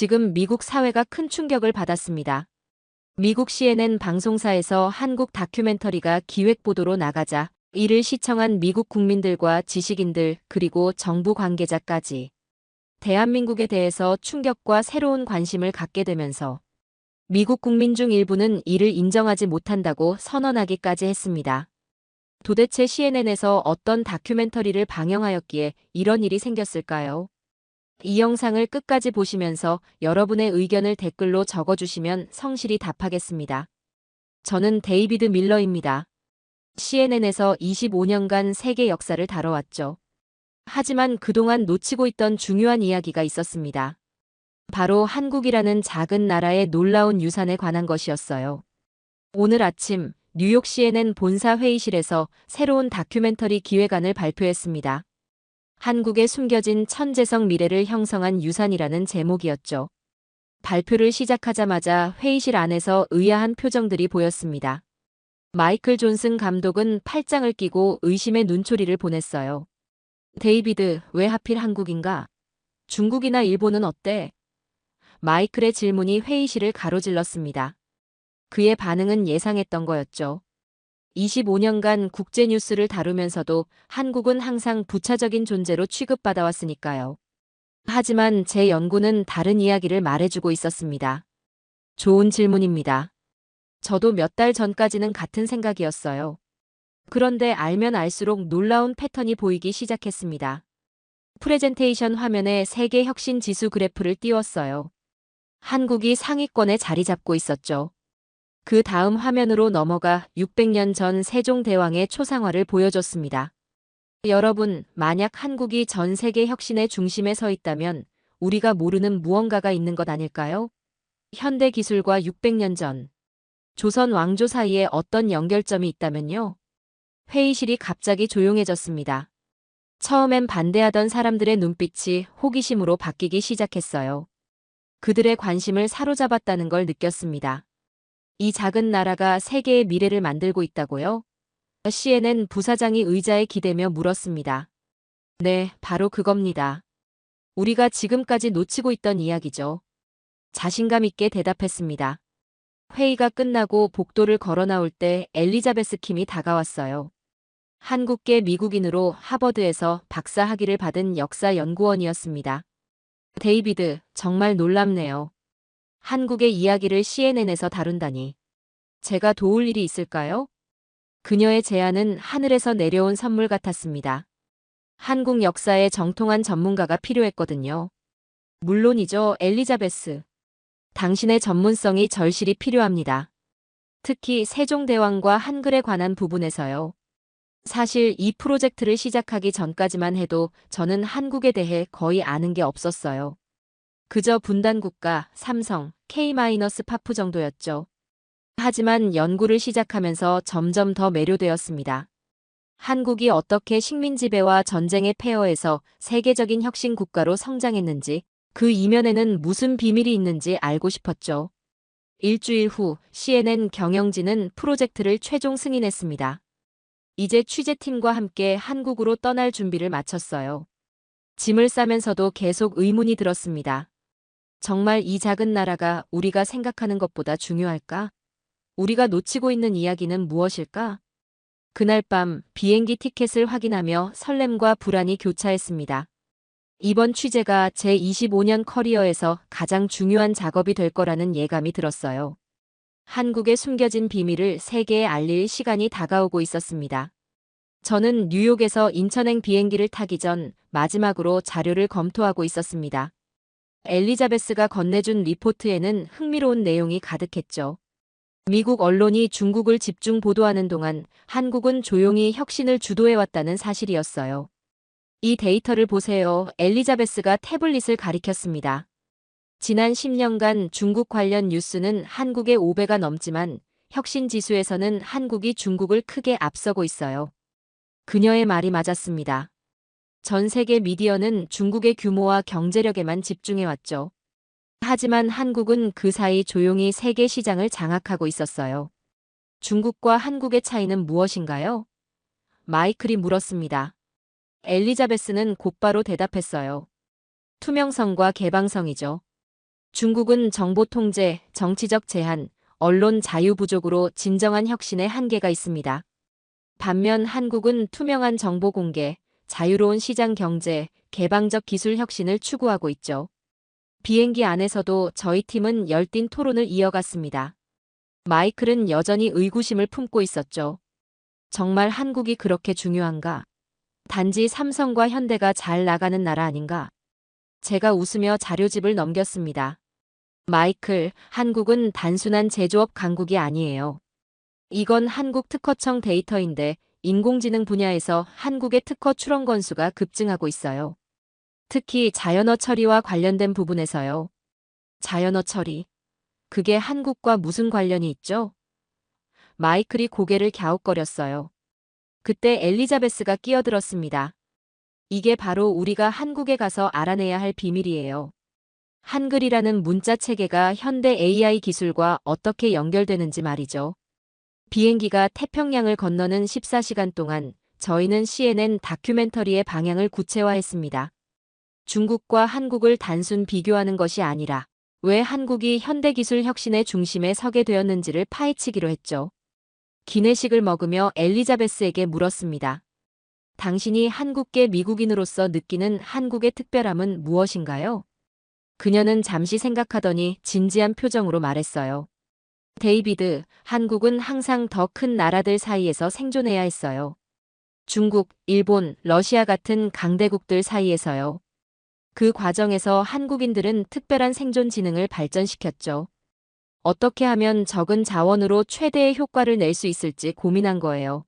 지금 미국 사회가 큰 충격을 받았습니다. 미국 CNN 방송사에서 한국 다큐멘터리가 기획보도로 나가자 이를 시청한 미국 국민들과 지식인들 그리고 정부 관계자까지 대한민국에 대해서 충격과 새로운 관심을 갖게 되면서 미국 국민 중 일부는 이를 인정하지 못한다고 선언하기까지 했습니다. 도대체 CNN에서 어떤 다큐멘터리를 방영하였기에 이런 일이 생겼을까요? 이 영상을 끝까지 보시면서 여러분의 의견을 댓글로 적어주시면 성실히 답하겠습니다. 저는 데이비드 밀러입니다. CNN에서 25년간 세계 역사를 다뤄왔죠. 하지만 그동안 놓치고 있던 중요한 이야기가 있었습니다. 바로 한국이라는 작은 나라의 놀라운 유산에 관한 것이었어요. 오늘 아침 뉴욕 CNN 본사 회의실에서 새로운 다큐멘터리 기획안을 발표했습니다. 한국에 숨겨진 천재성 미래를 형성한 유산이라는 제목이었죠. 발표를 시작하자마자 회의실 안에서 의아한 표정들이 보였습니다. 마이클 존슨 감독은 팔짱을 끼고 의심의 눈초리를 보냈어요. 데이비드, 왜 하필 한국인가? 중국이나 일본은 어때? 마이클의 질문이 회의실을 가로질렀습니다. 그의 반응은 예상했던 거였죠. 25년간 국제 뉴스를 다루면서도 한국은 항상 부차적인 존재로 취급받아왔으니까요. 하지만 제 연구는 다른 이야기를 말해주고 있었습니다. 좋은 질문입니다. 저도 몇 달 전까지는 같은 생각이었어요. 그런데 알면 알수록 놀라운 패턴이 보이기 시작했습니다. 프레젠테이션 화면에 세계 혁신 지수 그래프를 띄웠어요. 한국이 상위권에 자리 잡고 있었죠. 그 다음 화면으로 넘어가 600년 전 세종대왕의 초상화를 보여줬습니다. 여러분, 만약 한국이 전 세계 혁신의 중심에 서 있다면 우리가 모르는 무언가가 있는 것 아닐까요? 현대 기술과 600년 전 조선 왕조 사이에 어떤 연결점이 있다면요? 회의실이 갑자기 조용해졌습니다. 처음엔 반대하던 사람들의 눈빛이 호기심으로 바뀌기 시작했어요. 그들의 관심을 사로잡았다는 걸 느꼈습니다. 이 작은 나라가 세계의 미래를 만들고 있다고요? CNN 부사장이 의자에 기대며 물었습니다. 네, 바로 그겁니다. 우리가 지금까지 놓치고 있던 이야기죠. 자신감 있게 대답했습니다. 회의가 끝나고 복도를 걸어 나올 때 엘리자베스 킴이 다가왔어요. 한국계 미국인으로 하버드에서 박사 학위를 받은 역사 연구원이었습니다. 데이비드, 정말 놀랍네요. 한국의 이야기를 CNN에서 다룬다니. 제가 도울 일이 있을까요? 그녀의 제안은 하늘에서 내려온 선물 같았습니다. 한국 역사에 정통한 전문가가 필요했거든요. 물론이죠, 엘리자베스. 당신의 전문성이 절실히 필요합니다. 특히 세종대왕과 한글에 관한 부분에서요. 사실 이 프로젝트를 시작하기 전까지만 해도 저는 한국에 대해 거의 아는 게 없었어요. 그저 분단국가, 삼성, K-파프 정도였죠. 하지만 연구를 시작하면서 점점 더 매료되었습니다. 한국이 어떻게 식민 지배와 전쟁의 폐허에서 세계적인 혁신 국가로 성장했는지, 그 이면에는 무슨 비밀이 있는지 알고 싶었죠. 일주일 후 CNN 경영진은 프로젝트를 최종 승인했습니다. 이제 취재팀과 함께 한국으로 떠날 준비를 마쳤어요. 짐을 싸면서도 계속 의문이 들었습니다. 정말 이 작은 나라가 우리가 생각하는 것보다 중요할까? 우리가 놓치고 있는 이야기는 무엇일까? 그날 밤 비행기 티켓을 확인하며 설렘과 불안이 교차했습니다. 이번 취재가 제 25년 커리어에서 가장 중요한 작업이 될 거라는 예감이 들었어요. 한국의 숨겨진 비밀을 세계에 알릴 시간이 다가오고 있었습니다. 저는 뉴욕에서 인천행 비행기를 타기 전 마지막으로 자료를 검토하고 있었습니다. 엘리자베스가 건네준 리포트에는 흥미로운 내용이 가득했죠. 미국 언론이 중국을 집중 보도하는 동안 한국은 조용히 혁신을 주도해왔다는 사실이었어요. 이 데이터를 보세요. 엘리자베스가 태블릿을 가리켰습니다. 지난 10년간 중국 관련 뉴스는 한국의 5배가 넘지만 혁신 지수에서는 한국이 중국을 크게 앞서고 있어요. 그녀의 말이 맞았습니다. 전 세계 미디어는 중국의 규모와 경제력에만 집중해왔죠. 하지만 한국은 그 사이 조용히 세계 시장을 장악하고 있었어요. 중국과 한국의 차이는 무엇인가요? 마이클이 물었습니다. 엘리자베스는 곧바로 대답했어요. 투명성과 개방성이죠. 중국은 정보 통제, 정치적 제한, 언론 자유 부족으로 진정한 혁신의 한계가 있습니다. 반면 한국은 투명한 정보 공개, 자유로운 시장 경제, 개방적 기술 혁신을 추구하고 있죠. 비행기 안에서도 저희 팀은 열띤 토론을 이어갔습니다. 마이클은 여전히 의구심을 품고 있었죠. 정말 한국이 그렇게 중요한가? 단지 삼성과 현대가 잘 나가는 나라 아닌가? 제가 웃으며 자료집을 넘겼습니다. 마이클, 한국은 단순한 제조업 강국이 아니에요. 이건 한국 특허청 데이터인데 인공지능 분야에서 한국의 특허 출원 건수가 급증하고 있어요. 특히 자연어 처리와 관련된 부분에서요. 자연어 처리. 그게 한국과 무슨 관련이 있죠? 마이클이 고개를 갸웃거렸어요. 그때 엘리자베스가 끼어들었습니다. 이게 바로 우리가 한국에 가서 알아내야 할 비밀이에요. 한글이라는 문자 체계가 현대 AI 기술과 어떻게 연결되는지 말이죠. 비행기가 태평양을 건너는 14시간 동안 저희는 CNN 다큐멘터리의 방향을 구체화했습니다. 중국과 한국을 단순 비교하는 것이 아니라 왜 한국이 현대기술 혁신의 중심에 서게 되었는지를 파헤치기로 했죠. 기내식을 먹으며 엘리자베스에게 물었습니다. 당신이 한국계 미국인으로서 느끼는 한국의 특별함은 무엇인가요? 그녀는 잠시 생각하더니 진지한 표정으로 말했어요. 데이비드, 한국은 항상 더 큰 나라들 사이에서 생존해야 했어요. 중국, 일본, 러시아 같은 강대국들 사이에서요. 그 과정에서 한국인들은 특별한 생존 지능을 발전시켰죠. 어떻게 하면 적은 자원으로 최대의 효과를 낼 수 있을지 고민한 거예요.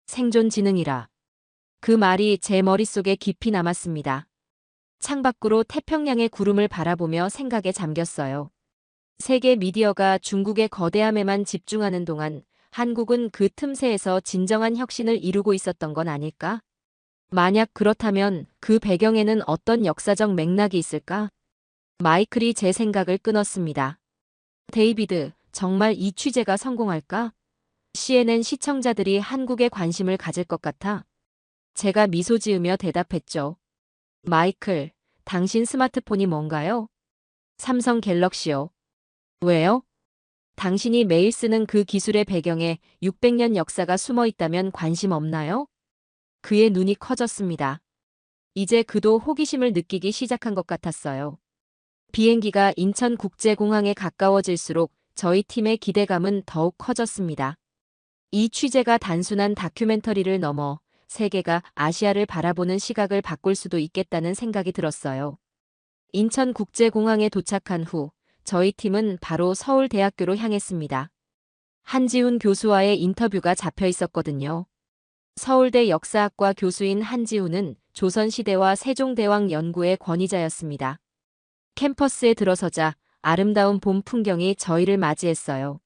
생존 지능이라. 그 말이 제 머릿속에 깊이 남았습니다. 창밖으로 태평양의 구름을 바라보며 생각에 잠겼어요. 세계 미디어가 중국의 거대함에만 집중하는 동안 한국은 그 틈새에서 진정한 혁신을 이루고 있었던 건 아닐까? 만약 그렇다면 그 배경에는 어떤 역사적 맥락이 있을까? 마이클이 제 생각을 끊었습니다. 데이비드, 정말 이 취재가 성공할까? CNN 시청자들이 한국에 관심을 가질 것 같아. 제가 미소 지으며 대답했죠. 마이클, 당신 스마트폰이 뭔가요? 삼성 갤럭시요. 왜요? 당신이 매일 쓰는 그 기술의 배경에 600년 역사가 숨어 있다면 관심 없나요? 그의 눈이 커졌습니다. 이제 그도 호기심을 느끼기 시작한 것 같았어요. 비행기가 인천국제공항에 가까워질수록 저희 팀의 기대감은 더욱 커졌습니다. 이 취재가 단순한 다큐멘터리를 넘어 세계가 아시아를 바라보는 시각을 바꿀 수도 있겠다는 생각이 들었어요. 인천국제공항에 도착한 후 저희 팀은 바로 서울대학교로 향했습니다. 한지훈 교수와의 인터뷰가 잡혀 있었거든요. 서울대 역사학과 교수인 한지훈은 조선시대와 세종대왕 연구의 권위자였습니다. 캠퍼스에 들어서자 아름다운 봄 풍경이 저희를 맞이했어요.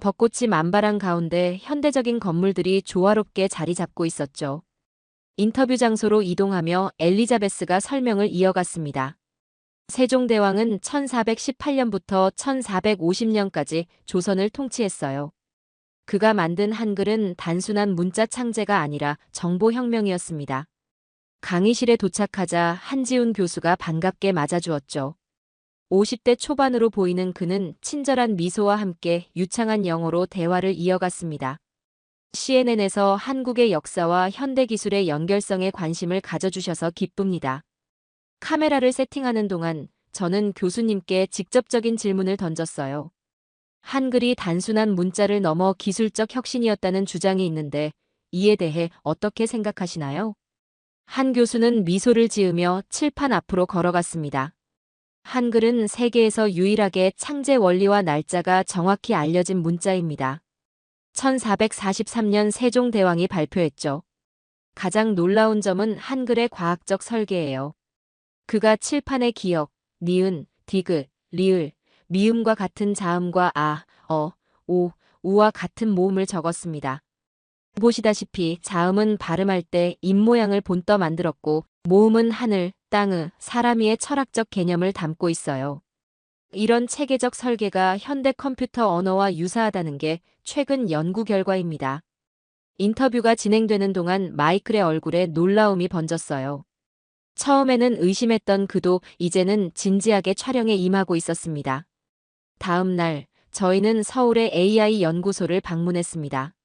벚꽃이 만발한 가운데 현대적인 건물들이 조화롭게 자리 잡고 있었죠. 인터뷰 장소로 이동하며 엘리자베스가 설명을 이어갔습니다. 세종대왕은 1418년부터 1450년까지 조선을 통치했어요. 그가 만든 한글은 단순한 문자 창제가 아니라 정보혁명이었습니다. 강의실에 도착하자 한지훈 교수가 반갑게 맞아주었죠. 50대 초반으로 보이는 그는 친절한 미소와 함께 유창한 영어로 대화를 이어갔습니다. CNN에서 한국의 역사와 현대기술의 연결성에 관심을 가져주셔서 기쁩니다. 카메라를 세팅하는 동안 저는 교수님께 직접적인 질문을 던졌어요. 한글이 단순한 문자를 넘어 기술적 혁신이었다는 주장이 있는데 이에 대해 어떻게 생각하시나요? 한 교수는 미소를 지으며 칠판 앞으로 걸어갔습니다. 한글은 세계에서 유일하게 창제 원리와 날짜가 정확히 알려진 문자입니다. 1443년 세종대왕이 발표했죠. 가장 놀라운 점은 한글의 과학적 설계예요. 그가 칠판에 기역, 니은, 디귿, 리을, 미음과 같은 자음과 아, 어, 오, 우와 같은 모음을 적었습니다. 보시다시피 자음은 발음할 때 입모양을 본떠 만들었고 모음은 하늘, 땅의, 사람이의 철학적 개념을 담고 있어요. 이런 체계적 설계가 현대 컴퓨터 언어와 유사하다는 게 최근 연구 결과입니다. 인터뷰가 진행되는 동안 마이클의 얼굴에 놀라움이 번졌어요. 처음에는 의심했던 그도 이제는 진지하게 촬영에 임하고 있었습니다. 다음 날, 저희는 서울의 AI 연구소를 방문했습니다.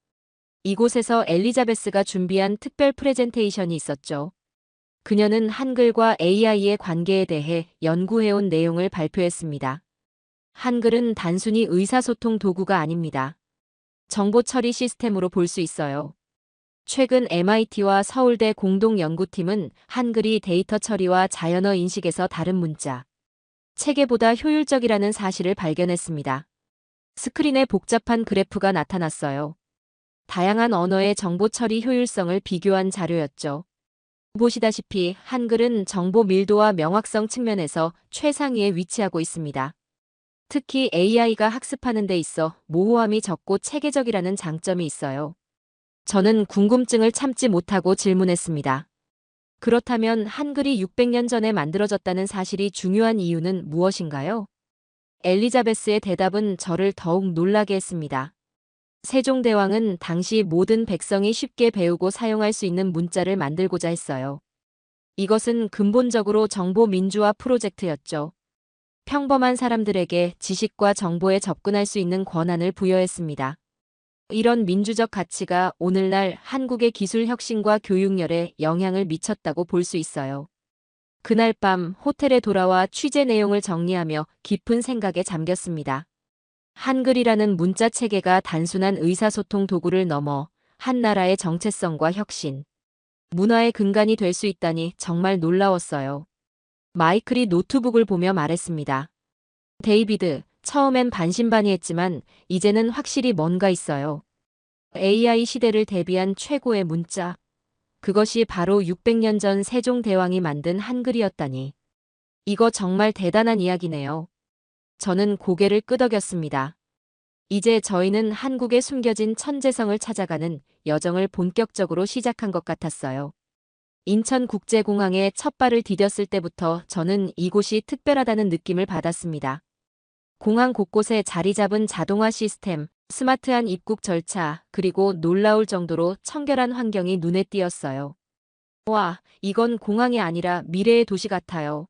이곳에서 엘리자베스가 준비한 특별 프레젠테이션이 있었죠. 그녀는 한글과 AI의 관계에 대해 연구해온 내용을 발표했습니다. 한글은 단순히 의사소통 도구가 아닙니다. 정보 처리 시스템으로 볼 수 있어요. 최근 MIT와 서울대 공동연구팀은 한글이 데이터 처리와 자연어 인식에서 다른 문자, 체계보다 효율적이라는 사실을 발견했습니다. 스크린에 복잡한 그래프가 나타났어요. 다양한 언어의 정보 처리 효율성을 비교한 자료였죠. 보시다시피 한글은 정보 밀도와 명확성 측면에서 최상위에 위치하고 있습니다. 특히 AI가 학습하는 데 있어 모호함이 적고 체계적이라는 장점이 있어요. 저는 궁금증을 참지 못하고 질문했습니다. 그렇다면 한글이 600년 전에 만들어졌다는 사실이 중요한 이유는 무엇인가요? 엘리자베스의 대답은 저를 더욱 놀라게 했습니다. 세종대왕은 당시 모든 백성이 쉽게 배우고 사용할 수 있는 문자를 만들고자 했어요. 이것은 근본적으로 정보 민주화 프로젝트였죠. 평범한 사람들에게 지식과 정보에 접근할 수 있는 권한을 부여했습니다. 이런 민주적 가치가 오늘날 한국의 기술 혁신과 교육열에 영향을 미쳤다고 볼 수 있어요. 그날 밤 호텔에 돌아와 취재 내용을 정리하며 깊은 생각에 잠겼습니다. 한글이라는 문자 체계가 단순한 의사소통 도구를 넘어 한 나라의 정체성과 혁신, 문화의 근간이 될 수 있다니 정말 놀라웠어요. 마이클이 노트북을 보며 말했습니다. 데이비드, 처음엔 반신반의했지만 이제는 확실히 뭔가 있어요. AI 시대를 대비한 최고의 문자. 그것이 바로 600년 전 세종대왕이 만든 한글이었다니. 이거 정말 대단한 이야기네요. 저는 고개를 끄덕였습니다. 이제 저희는 한국에 숨겨진 천재성을 찾아가는 여정을 본격적으로 시작한 것 같았어요. 인천국제공항에 첫 발을 디뎠을 때부터 저는 이곳이 특별하다는 느낌을 받았습니다. 공항 곳곳에 자리 잡은 자동화 시스템, 스마트한 입국 절차, 그리고 놀라울 정도로 청결한 환경이 눈에 띄었어요. 와, 이건 공항이 아니라 미래의 도시 같아요.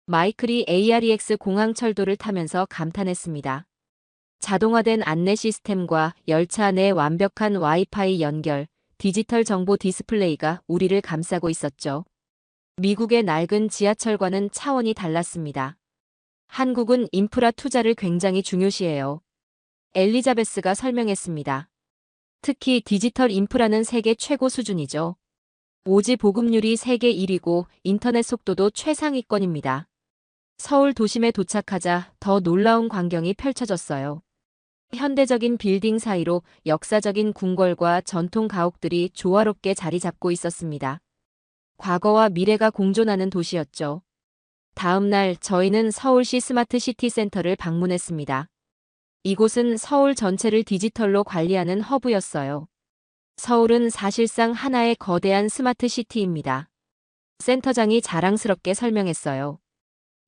마이클이 AREX 공항 철도를 타면서 감탄했습니다. 자동화된 안내 시스템과 열차 내 완벽한 와이파이 연결, 디지털 정보 디스플레이가 우리를 감싸고 있었죠. 미국의 낡은 지하철과는 차원이 달랐습니다. 한국은 인프라 투자를 굉장히 중요시해요. 엘리자베스가 설명했습니다. 특히 디지털 인프라는 세계 최고 수준이죠. 5G 보급률이 세계 1위고 인터넷 속도도 최상위권입니다. 서울 도심에 도착하자 더 놀라운 광경이 펼쳐졌어요. 현대적인 빌딩 사이로 역사적인 궁궐과 전통 가옥들이 조화롭게 자리 잡고 있었습니다. 과거와 미래가 공존하는 도시였죠. 다음 날 저희는 서울시 스마트 시티 센터를 방문했습니다. 이곳은 서울 전체를 디지털로 관리하는 허브였어요. 서울은 사실상 하나의 거대한 스마트 시티입니다. 센터장이 자랑스럽게 설명했어요.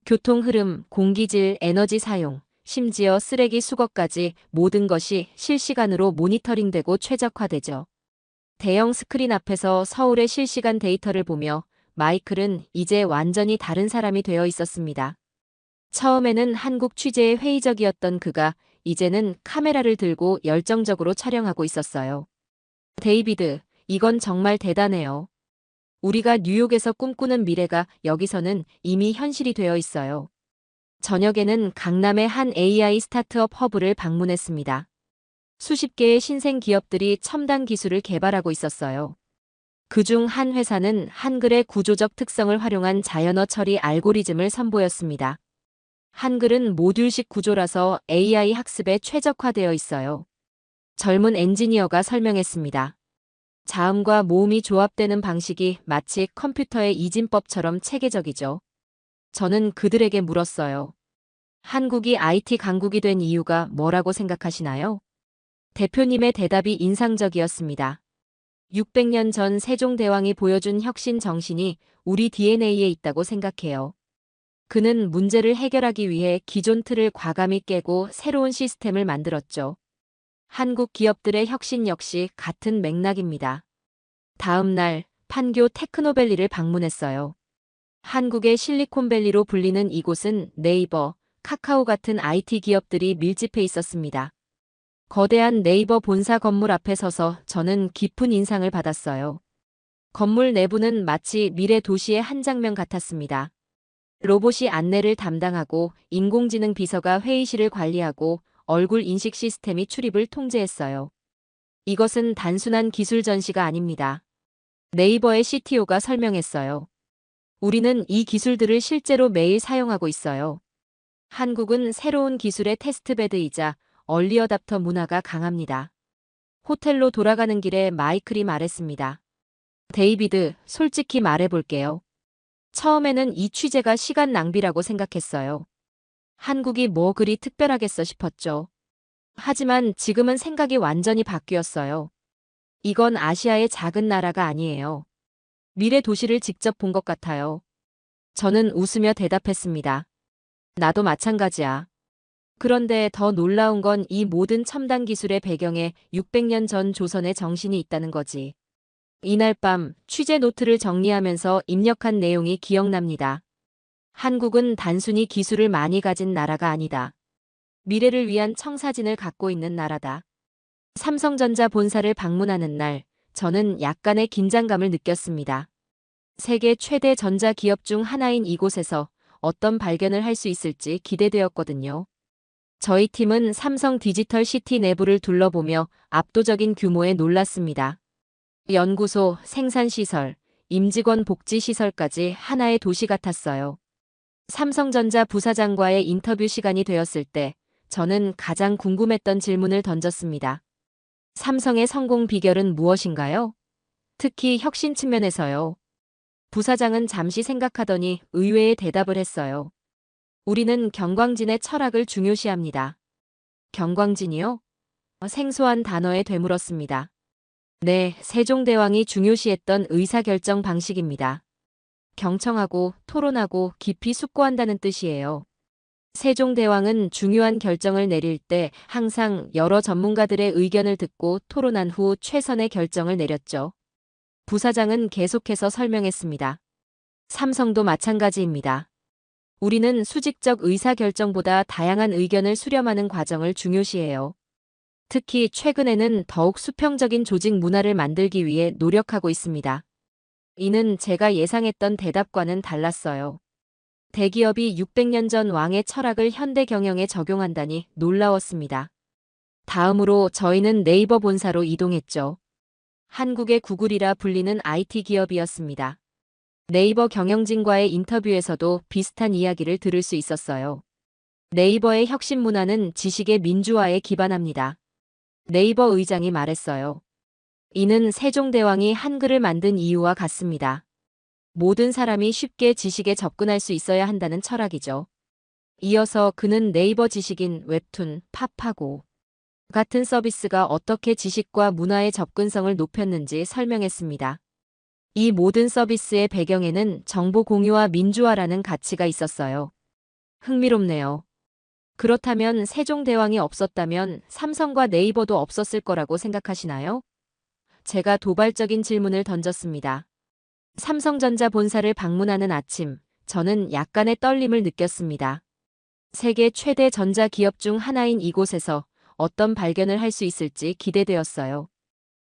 교통 흐름, 공기질, 에너지 사용, 심지어 쓰레기 수거까지 모든 것이 실시간으로 모니터링되고 최적화되죠. 대형 스크린 앞에서 서울의 실시간 데이터를 보며 마이클은 이제 완전히 다른 사람이 되어 있었습니다. 처음에는 한국 취재에 회의적이었던 그가 이제는 카메라를 들고 열정적으로 촬영하고 있었어요. 데이비드, 이건 정말 대단해요. 우리가 뉴욕에서 꿈꾸는 미래가 여기서는 이미 현실이 되어 있어요. 저녁에는 강남의 한 AI 스타트업 허브를 방문했습니다. 수십 개의 신생 기업들이 첨단 기술을 개발하고 있었어요. 그중 한 회사는 한글의 구조적 특성을 활용한 자연어 처리 알고리즘을 선보였습니다. 한글은 모듈식 구조라서 AI 학습에 최적화되어 있어요. 젊은 엔지니어가 설명했습니다. 자음과 모음이 조합되는 방식이 마치 컴퓨터의 이진법처럼 체계적이죠. 저는 그들에게 물었어요. 한국이 IT 강국이 된 이유가 뭐라고 생각하시나요? 대표님의 대답이 인상적이었습니다. 600년 전 세종대왕이 보여준 혁신 정신이 우리 DNA에 있다고 생각해요. 그는 문제를 해결하기 위해 기존 틀을 과감히 깨고 새로운 시스템을 만들었죠. 한국 기업들의 혁신 역시 같은 맥락입니다. 다음 날 판교 테크노밸리를 방문했어요. 한국의 실리콘밸리로 불리는 이곳은 네이버, 카카오 같은 IT 기업들이 밀집해 있었습니다. 거대한 네이버 본사 건물 앞에 서서 저는 깊은 인상을 받았어요. 건물 내부는 마치 미래 도시의 한 장면 같았습니다. 로봇이 안내를 담당하고 인공지능 비서가 회의실을 관리하고 얼굴 인식 시스템이 출입을 통제했어요. 이것은 단순한 기술 전시가 아닙니다. 네이버의 CTO가 설명했어요. 우리는 이 기술들을 실제로 매일 사용하고 있어요. 한국은 새로운 기술의 테스트베드이자 얼리어답터 문화가 강합니다. 호텔로 돌아가는 길에 마이클이 말했습니다. 데이비드, 솔직히 말해볼게요. 처음에는 이 취재가 시간 낭비라고 생각했어요. 한국이 뭐 그리 특별하겠어 싶었죠. 하지만 지금은 생각이 완전히 바뀌었어요. 이건 아시아의 작은 나라가 아니에요. 미래 도시를 직접 본 것 같아요. 저는 웃으며 대답했습니다. 나도 마찬가지야. 그런데 더 놀라운 건 이 모든 첨단 기술의 배경에 600년 전 조선의 정신이 있다는 거지. 이날 밤 취재 노트를 정리하면서 입력한 내용이 기억납니다. 한국은 단순히 기술을 많이 가진 나라가 아니다. 미래를 위한 청사진을 갖고 있는 나라다. 삼성전자 본사를 방문하는 날, 저는 약간의 긴장감을 느꼈습니다. 세계 최대 전자기업 중 하나인 이곳에서 어떤 발견을 할 수 있을지 기대되었거든요. 저희 팀은 삼성 디지털 시티 내부를 둘러보며 압도적인 규모에 놀랐습니다. 연구소, 생산시설, 임직원 복지시설까지 하나의 도시 같았어요. 삼성전자 부사장과의 인터뷰 시간이 되었을 때 저는 가장 궁금했던 질문을 던졌습니다. 삼성의 성공 비결은 무엇인가요? 특히 혁신 측면에서요. 부사장은 잠시 생각하더니 의외의 대답을 했어요. 우리는 경광진의 철학을 중요시합니다. 경광진이요? 생소한 단어에 되물었습니다. 네, 세종대왕이 중요시했던 의사결정 방식입니다. 경청하고 토론하고 깊이 숙고한다는 뜻이에요. 세종대왕은 중요한 결정을 내릴 때 항상 여러 전문가들의 의견을 듣고 토론한 후 최선의 결정을 내렸죠. 부사장은 계속해서 설명했습니다. 삼성도 마찬가지입니다. 우리는 수직적 의사결정보다 다양한 의견을 수렴하는 과정을 중요시해요. 특히 최근에는 더욱 수평적인 조직 문화를 만들기 위해 노력하고 있습니다. 이는 제가 예상했던 대답과는 달랐어요. 대기업이 600년 전 왕의 철학을 현대 경영에 적용한다니 놀라웠습니다. 다음으로 저희는 네이버 본사로 이동했죠. 한국의 구글이라 불리는 IT 기업이었습니다. 네이버 경영진과의 인터뷰에서도 비슷한 이야기를 들을 수 있었어요. 네이버의 혁신 문화는 지식의 민주화에 기반합니다. 네이버 의장이 말했어요. 이는 세종대왕이 한글을 만든 이유와 같습니다. 모든 사람이 쉽게 지식에 접근할 수 있어야 한다는 철학이죠. 이어서 그는 네이버 지식인, 웹툰, 팝하고 같은 서비스가 어떻게 지식과 문화의 접근성을 높였는지 설명했습니다. 이 모든 서비스의 배경에는 정보 공유와 민주화라는 가치가 있었어요. 흥미롭네요. 그렇다면 세종대왕이 없었다면 삼성과 네이버도 없었을 거라고 생각하시나요? 제가 도발적인 질문을 던졌습니다. 삼성전자 본사를 방문하는 아침, 저는 약간의 떨림을 느꼈습니다. 세계 최대 전자기업 중 하나인 이곳에서 어떤 발견을 할 수 있을지 기대되었어요.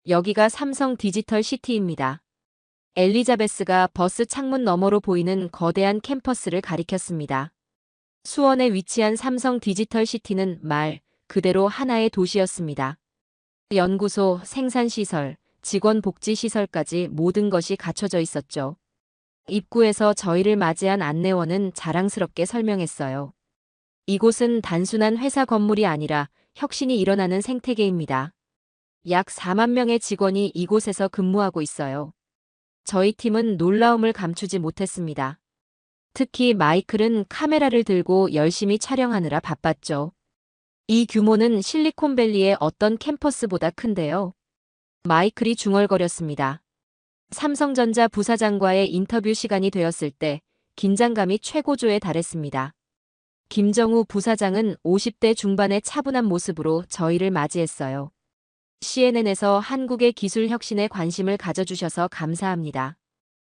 여기가 삼성 디지털 시티입니다. 엘리자베스가 버스 창문 너머로 보이는 거대한 캠퍼스를 가리켰습니다. 수원에 위치한 삼성 디지털 시티는 말 그대로 하나의 도시였습니다. 연구소, 생산시설, 직원 복지시설까지 모든 것이 갖춰져 있었죠. 입구에서 저희를 맞이한 안내원은 자랑스럽게 설명했어요. 이곳은 단순한 회사 건물이 아니라 혁신이 일어나는 생태계입니다. 약 4만 명의 직원이 이곳에서 근무하고 있어요. 저희 팀은 놀라움을 감추지 못했습니다. 특히 마이클은 카메라를 들고 열심히 촬영하느라 바빴죠. 이 규모는 실리콘밸리의 어떤 캠퍼스보다 큰데요. 마이클이 중얼거렸습니다. 삼성전자 부사장과의 인터뷰 시간이 되었을 때 긴장감이 최고조에 달했습니다. 김정우 부사장은 50대 중반의 차분한 모습으로 저희를 맞이했어요. CNN에서 한국의 기술 혁신에 관심을 가져주셔서 감사합니다.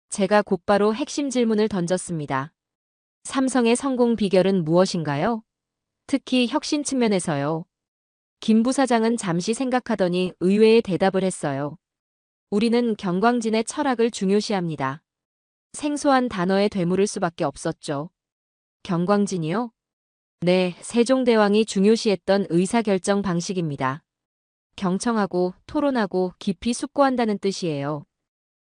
제가 곧바로 핵심 질문을 던졌습니다. 삼성의 성공 비결은 무엇인가요? 특히 혁신 측면에서요. 김 부사장은 잠시 생각하더니 의외의 대답을 했어요. 우리는 경광진의 철학을 중요시합니다. 생소한 단어에 되물을 수밖에 없었죠. 경광진이요? 네, 세종대왕이 중요시했던 의사결정 방식입니다. 경청하고 토론하고 깊이 숙고한다는 뜻이에요.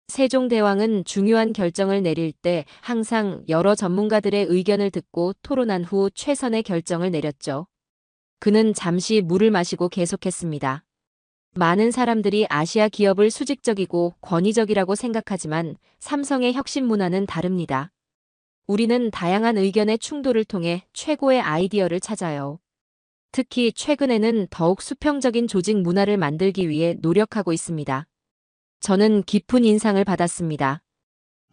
세종대왕은 중요한 결정을 내릴 때 항상 여러 전문가들의 의견을 듣고 토론한 후 최선의 결정을 내렸죠. 그는 잠시 물을 마시고 계속했습니다. 많은 사람들이 아시아 기업을 수직적이고 권위적이라고 생각하지만 삼성의 혁신 문화는 다릅니다. 우리는 다양한 의견의 충돌을 통해 최고의 아이디어를 찾아요. 특히 최근에는 더욱 수평적인 조직 문화를 만들기 위해 노력하고 있습니다. 저는 깊은 인상을 받았습니다.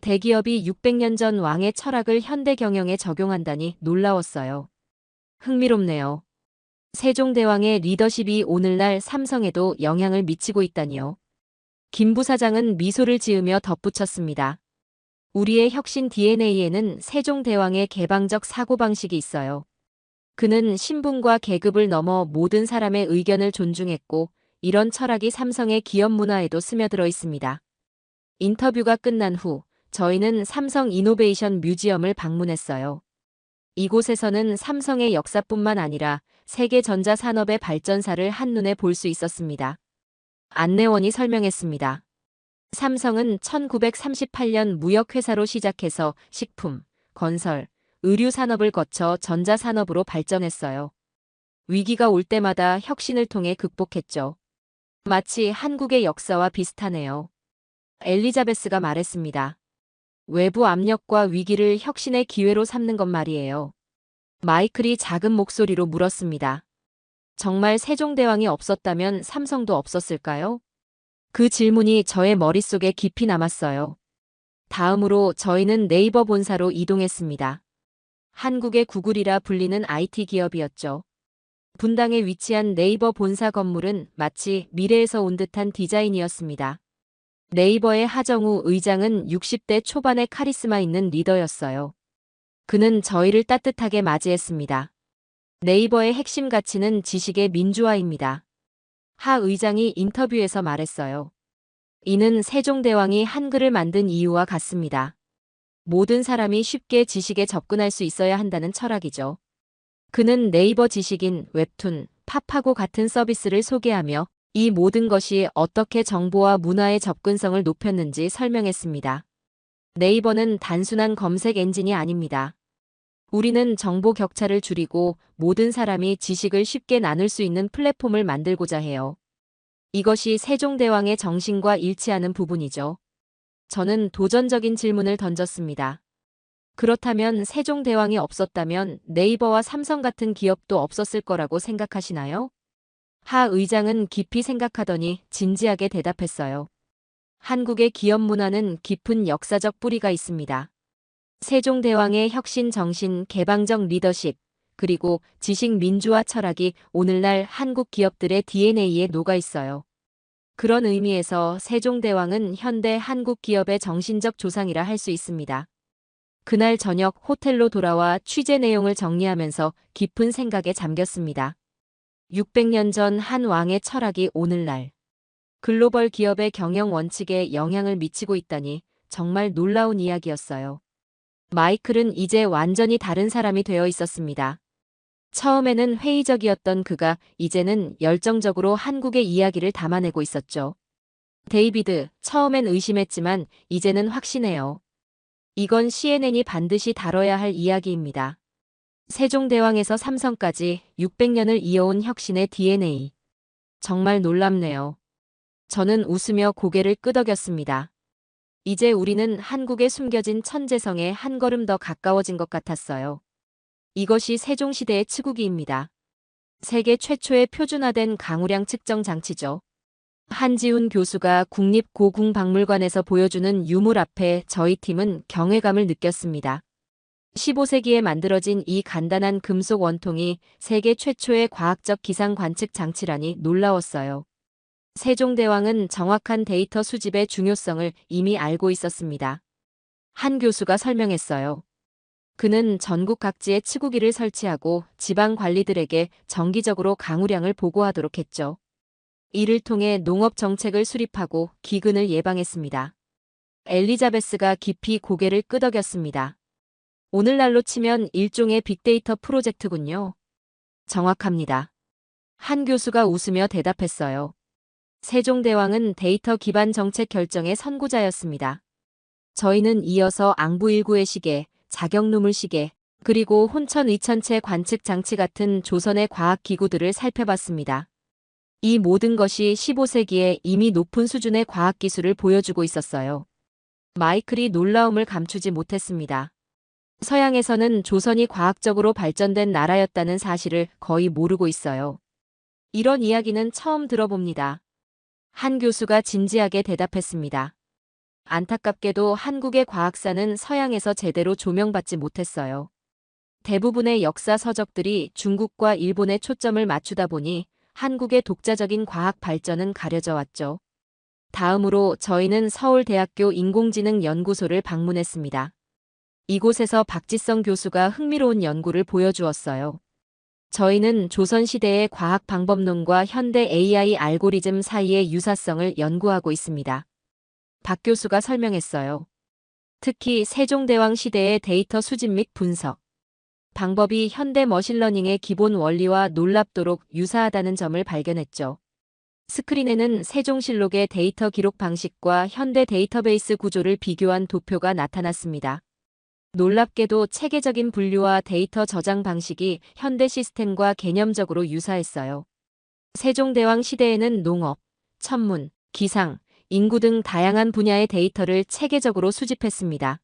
대기업이 600년 전 왕의 철학을 현대 경영에 적용한다니 놀라웠어요. 흥미롭네요. 세종대왕의 리더십이 오늘날 삼성에도 영향을 미치고 있다니요. 김 부사장은 미소를 지으며 덧붙였습니다. 우리의 혁신 DNA에는 세종대왕의 개방적 사고방식이 있어요. 그는 신분과 계급을 넘어 모든 사람의 의견을 존중했고 이런 철학이 삼성의 기업 문화에도 스며들어 있습니다. 인터뷰가 끝난 후 저희는 삼성 이노베이션 뮤지엄을 방문했어요. 이곳에서는 삼성의 역사뿐만 아니라 세계 전자산업의 발전사를 한눈에 볼 수 있었습니다. 안내원이 설명했습니다. 삼성은 1938년 무역회사로 시작해서 식품, 건설, 의류 산업을 거쳐 전자산업으로 발전했어요. 위기가 올 때마다 혁신을 통해 극복했죠. 마치 한국의 역사와 비슷하네요. 엘리자베스가 말했습니다. 외부 압력과 위기를 혁신의 기회로 삼는 것 말이에요. 마이클이 작은 목소리로 물었습니다. 정말 세종대왕이 없었다면 삼성도 없었을까요? 그 질문이 저의 머릿속에 깊이 남았어요. 다음으로 저희는 네이버 본사로 이동했습니다. 한국의 구글이라 불리는 IT 기업이었죠. 분당에 위치한 네이버 본사 건물은 마치 미래에서 온 듯한 디자인이었습니다. 네이버의 하정우 의장은 60대 초반의 카리스마 있는 리더였어요. 그는 저희를 따뜻하게 맞이했습니다. 네이버의 핵심 가치는 지식의 민주화입니다. 하 의장이 인터뷰에서 말했어요. 이는 세종대왕이 한글을 만든 이유와 같습니다. 모든 사람이 쉽게 지식에 접근할 수 있어야 한다는 철학이죠. 그는 네이버 지식인, 웹툰, 팝하고 같은 서비스를 소개하며 이 모든 것이 어떻게 정보와 문화의 접근성을 높였는지 설명했습니다. 네이버는 단순한 검색 엔진이 아닙니다. 우리는 정보 격차를 줄이고 모든 사람이 지식을 쉽게 나눌 수 있는 플랫폼을 만들고자 해요. 이것이 세종대왕의 정신과 일치하는 부분이죠. 저는 도전적인 질문을 던졌습니다. 그렇다면 세종대왕이 없었다면 네이버와 삼성 같은 기업도 없었을 거라고 생각하시나요? 하 의장은 깊이 생각하더니 진지하게 대답했어요. 한국의 기업 문화는 깊은 역사적 뿌리가 있습니다. 세종대왕의 혁신 정신, 개방적 리더십, 그리고 지식 민주화 철학이 오늘날 한국 기업들의 DNA에 녹아 있어요. 그런 의미에서 세종대왕은 현대 한국 기업의 정신적 조상이라 할 수 있습니다. 그날 저녁 호텔로 돌아와 취재 내용을 정리하면서 깊은 생각에 잠겼습니다. 600년 전 한 왕의 철학이 오늘날 글로벌 기업의 경영 원칙에 영향을 미치고 있다니 정말 놀라운 이야기였어요. 마이클은 이제 완전히 다른 사람이 되어 있었습니다. 처음에는 회의적이었던 그가 이제는 열정적으로 한국의 이야기를 담아내고 있었죠. 데이비드, 처음엔 의심했지만 이제는 확신해요. 이건 CNN이 반드시 다뤄야 할 이야기입니다. 세종대왕에서 삼성까지 600년을 이어온 혁신의 DNA. 정말 놀랍네요. 저는 웃으며 고개를 끄덕였습니다. 이제 우리는 한국에 숨겨진 천재성에 한 걸음 더 가까워진 것 같았어요. 이것이 세종시대의 치국이입니다. 세계 최초의 표준화된 강우량 측정 장치죠. 한지훈 교수가 국립고궁박물관에서 보여주는 유물 앞에 저희 팀은 경외감을 느꼈습니다. 15세기에 만들어진 이 간단한 금속 원통이 세계 최초의 과학적 기상 관측 장치라니 놀라웠어요. 세종대왕은 정확한 데이터 수집의 중요성을 이미 알고 있었습니다. 한 교수가 설명했어요. 그는 전국 각지에 치구기를 설치하고 지방 관리들에게 정기적으로 강우량을 보고하도록 했죠. 이를 통해 농업 정책을 수립하고 기근을 예방했습니다. 엘리자베스가 깊이 고개를 끄덕였습니다. 오늘날로 치면 일종의 빅데이터 프로젝트군요. 정확합니다. 한 교수가 웃으며 대답했어요. 세종대왕은 데이터 기반 정책 결정의 선구자였습니다. 저희는 이어서 앙부일구의 시계, 자경루물 시계, 그리고 혼천 의천체 관측 장치 같은 조선의 과학 기구들을 살펴봤습니다. 이 모든 것이 15세기에 이미 높은 수준의 과학 기술을 보여주고 있었어요. 마이클이 놀라움을 감추지 못했습니다. 서양에서는 조선이 과학적으로 발전된 나라였다는 사실을 거의 모르고 있어요. 이런 이야기는 처음 들어봅니다. 한 교수가 진지하게 대답했습니다. 안타깝게도 한국의 과학사는 서양에서 제대로 조명받지 못했어요. 대부분의 역사 서적들이 중국과 일본에 초점을 맞추다 보니 한국의 독자적인 과학 발전은 가려져 왔죠. 다음으로 저희는 서울대학교 인공지능연구소를 방문했습니다. 이곳에서 박지성 교수가 흥미로운 연구를 보여주었어요. 저희는 조선시대의 과학 방법론과 현대 AI 알고리즘 사이의 유사성을 연구하고 있습니다. 박 교수가 설명했어요. 특히 세종대왕 시대의 데이터 수집 및 분석 방법이 현대 머신러닝의 기본 원리와 놀랍도록 유사하다는 점을 발견했죠. 스크린에는 세종실록의 데이터 기록 방식과 현대 데이터베이스 구조를 비교한 도표가 나타났습니다. 놀랍게도 체계적인 분류와 데이터 저장 방식이 현대 시스템과 개념적으로 유사했어요. 세종대왕 시대에는 농업, 천문, 기상, 인구 등 다양한 분야의 데이터를 체계적으로 수집했습니다.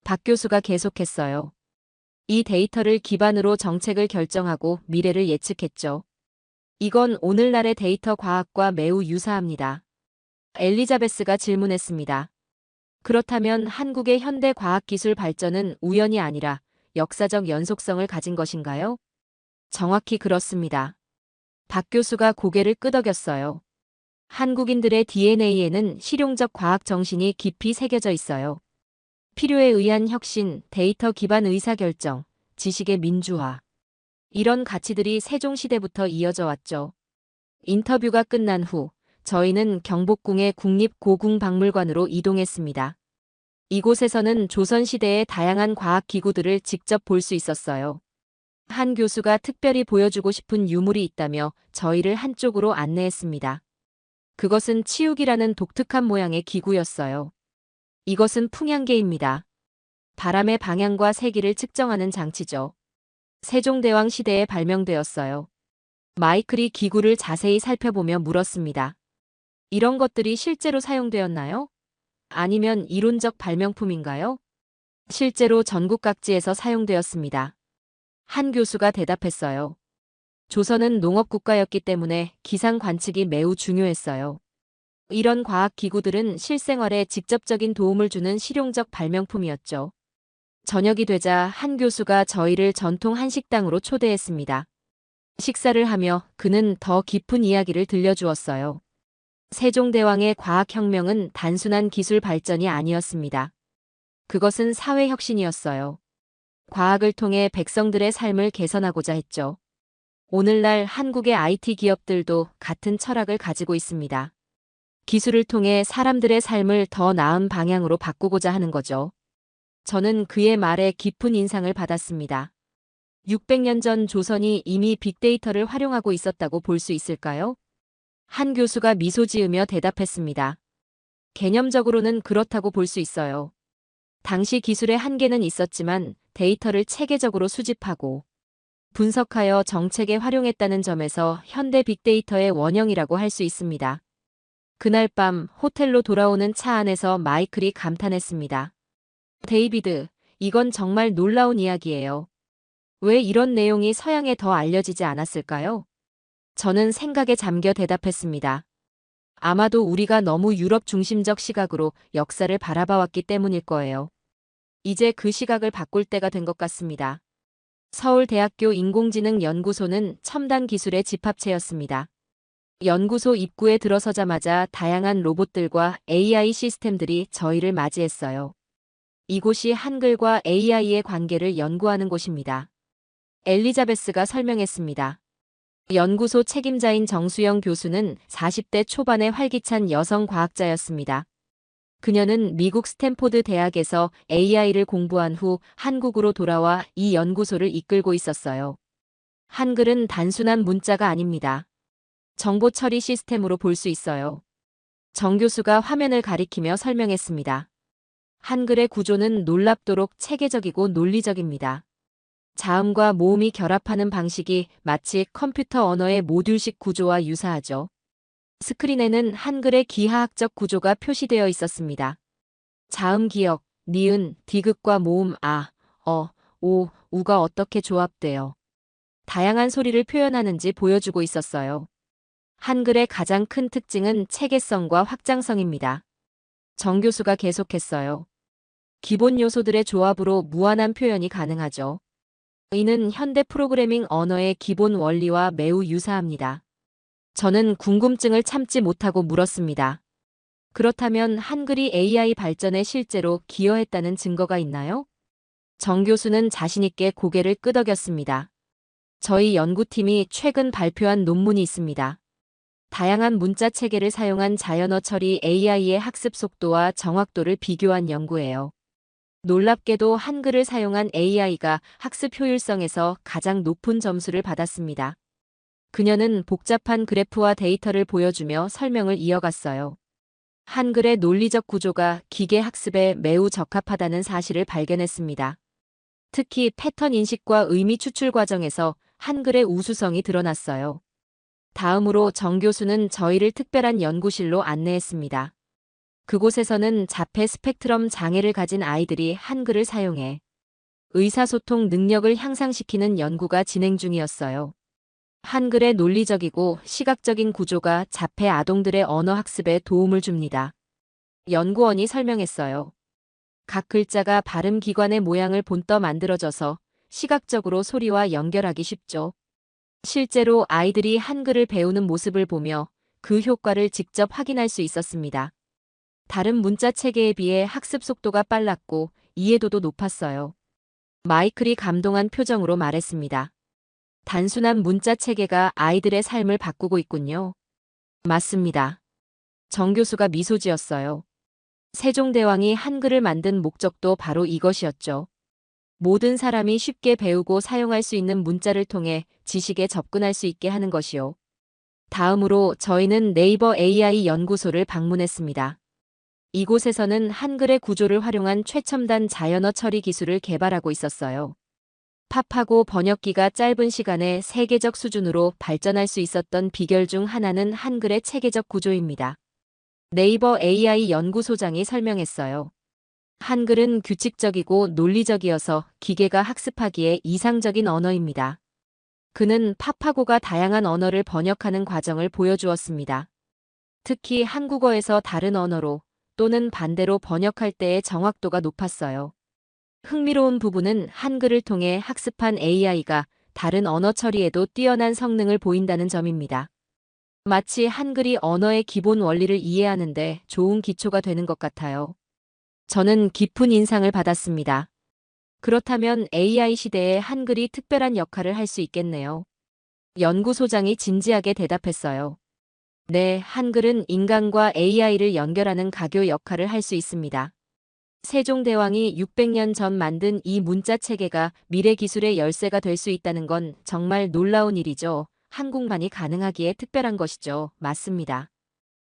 박 교수가 계속했어요. 이 데이터를 기반으로 정책을 결정하고 미래를 예측했죠. 이건 오늘날의 데이터 과학과 매우 유사합니다. 엘리자베스가 질문했습니다. 그렇다면 한국의 현대 과학기술 발전은 우연이 아니라 역사적 연속성을 가진 것인가요? 정확히 그렇습니다. 박 교수가 고개를 끄덕였어요. 한국인들의 DNA에는 실용적 과학 정신이 깊이 새겨져 있어요. 필요에 의한 혁신, 데이터 기반 의사결정, 지식의 민주화. 이런 가치들이 세종시대부터 이어져 왔죠. 인터뷰가 끝난 후 저희는 경복궁의 국립고궁박물관으로 이동했습니다. 이곳에서는 조선시대의 다양한 과학기구들을 직접 볼 수 있었어요. 한 교수가 특별히 보여주고 싶은 유물이 있다며 저희를 한쪽으로 안내했습니다. 그것은 치욱이라는 독특한 모양의 기구였어요. 이것은 풍향계입니다. 바람의 방향과 세기를 측정하는 장치죠. 세종대왕 시대에 발명되었어요. 마이클이 기구를 자세히 살펴보며 물었습니다. 이런 것들이 실제로 사용되었나요? 아니면 이론적 발명품인가요? 실제로 전국 각지에서 사용되었습니다. 한 교수가 대답했어요. 조선은 농업국가였기 때문에 기상 관측이 매우 중요했어요. 이런 과학기구들은 실생활에 직접적인 도움을 주는 실용적 발명품이었죠. 저녁이 되자 한 교수가 저희를 전통 한식당으로 초대했습니다. 식사를 하며 그는 더 깊은 이야기를 들려주었어요. 세종대왕의 과학혁명은 단순한 기술 발전이 아니었습니다. 그것은 사회혁신이었어요. 과학을 통해 백성들의 삶을 개선하고자 했죠. 오늘날 한국의 IT 기업들도 같은 철학을 가지고 있습니다. 기술을 통해 사람들의 삶을 더 나은 방향으로 바꾸고자 하는 거죠. 저는 그의 말에 깊은 인상을 받았습니다. 600년 전 조선이 이미 빅데이터를 활용하고 있었다고 볼 수 있을까요? 한 교수가 미소 지으며 대답했습니다. 개념적으로는 그렇다고 볼 수 있어요. 당시 기술의 한계는 있었지만 데이터를 체계적으로 수집하고 분석하여 정책에 활용했다는 점에서 현대 빅데이터의 원형이라고 할 수 있습니다. 그날 밤 호텔로 돌아오는 차 안에서 마이클이 감탄했습니다. 데이비드, 이건 정말 놀라운 이야기예요. 왜 이런 내용이 서양에 더 알려지지 않았을까요? 저는 생각에 잠겨 대답했습니다. 아마도 우리가 너무 유럽 중심적 시각으로 역사를 바라봐왔기 때문일 거예요. 이제 그 시각을 바꿀 때가 된 것 같습니다. 서울대학교 인공지능연구소는 첨단 기술의 집합체였습니다. 연구소 입구에 들어서자마자 다양한 로봇들과 AI 시스템들이 저희를 맞이했어요. 이곳이 한글과 AI의 관계를 연구하는 곳입니다. 엘리자베스가 설명했습니다. 연구소 책임자인 정수영 교수는 40대 초반의 활기찬 여성 과학자였습니다. 그녀는 미국 스탠포드 대학에서 AI를 공부한 후 한국으로 돌아와 이 연구소를 이끌고 있었어요. 한글은 단순한 문자가 아닙니다. 정보 처리 시스템으로 볼 수 있어요. 정 교수가 화면을 가리키며 설명했습니다. 한글의 구조는 놀랍도록 체계적이고 논리적입니다. 자음과 모음이 결합하는 방식이 마치 컴퓨터 언어의 모듈식 구조와 유사하죠. 스크린에는 한글의 기하학적 구조가 표시되어 있었습니다. 자음 기역, 니은, 디귿과 모음 아, 어, 오, 우가 어떻게 조합되어 다양한 소리를 표현하는지 보여주고 있었어요. 한글의 가장 큰 특징은 체계성과 확장성입니다. 정 교수가 계속했어요. 기본 요소들의 조합으로 무한한 표현이 가능하죠. 이는 현대 프로그래밍 언어의 기본 원리와 매우 유사합니다. 저는 궁금증을 참지 못하고 물었습니다. 그렇다면 한글이 AI 발전에 실제로 기여했다는 증거가 있나요? 정 교수는 자신있게 고개를 끄덕였습니다. 저희 연구팀이 최근 발표한 논문이 있습니다. 다양한 문자 체계를 사용한 자연어 처리 AI의 학습 속도와 정확도를 비교한 연구예요. 놀랍게도 한글을 사용한 AI가 학습 효율성에서 가장 높은 점수를 받았습니다. 그녀는 복잡한 그래프와 데이터를 보여주며 설명을 이어갔어요. 한글의 논리적 구조가 기계 학습에 매우 적합하다는 사실을 발견했습니다. 특히 패턴 인식과 의미 추출 과정에서 한글의 우수성이 드러났어요. 다음으로 정 교수는 저희를 특별한 연구실로 안내했습니다. 그곳에서는 자폐 스펙트럼 장애를 가진 아이들이 한글을 사용해 의사소통 능력을 향상시키는 연구가 진행 중이었어요. 한글의 논리적이고 시각적인 구조가 자폐 아동들의 언어 학습에 도움을 줍니다. 연구원이 설명했어요. 각 글자가 발음 기관의 모양을 본떠 만들어져서 시각적으로 소리와 연결하기 쉽죠. 실제로 아이들이 한글을 배우는 모습을 보며 그 효과를 직접 확인할 수 있었습니다. 다른 문자 체계에 비해 학습 속도가 빨랐고 이해도도 높았어요. 마이클이 감동한 표정으로 말했습니다. 단순한 문자 체계가 아이들의 삶을 바꾸고 있군요. 맞습니다. 정 교수가 미소 지었어요. 세종대왕이 한글을 만든 목적도 바로 이것이었죠. 모든 사람이 쉽게 배우고 사용할 수 있는 문자를 통해 지식에 접근할 수 있게 하는 것이요. 다음으로 저희는 네이버 AI 연구소를 방문했습니다. 이곳에서는 한글의 구조를 활용한 최첨단 자연어 처리 기술을 개발하고 있었어요. 팝하고 번역기가 짧은 시간에 세계적 수준으로 발전할 수 있었던 비결 중 하나는 한글의 체계적 구조입니다. 네이버 AI 연구소장이 설명했어요. 한글은 규칙적이고 논리적이어서 기계가 학습하기에 이상적인 언어입니다. 그는 팝하고가 다양한 언어를 번역하는 과정을 보여주었습니다. 특히 한국어에서 다른 언어로 또는 반대로 번역할 때의 정확도가 높았어요. 흥미로운 부분은 한글을 통해 학습한 AI가 다른 언어 처리에도 뛰어난 성능을 보인다는 점입니다. 마치 한글이 언어의 기본 원리를 이해하는데 좋은 기초가 되는 것 같아요. 저는 깊은 인상을 받았습니다. 그렇다면 AI 시대에 한글이 특별한 역할을 할 수 있겠네요. 연구소장이 진지하게 대답했어요. 네, 한글은 인간과 AI를 연결하는 가교 역할을 할 수 있습니다. 세종대왕이 600년 전 만든 이 문자 체계가 미래 기술의 열쇠가 될 수 있다는 건 정말 놀라운 일이죠. 한국만이 가능하기에 특별한 것이죠. 맞습니다.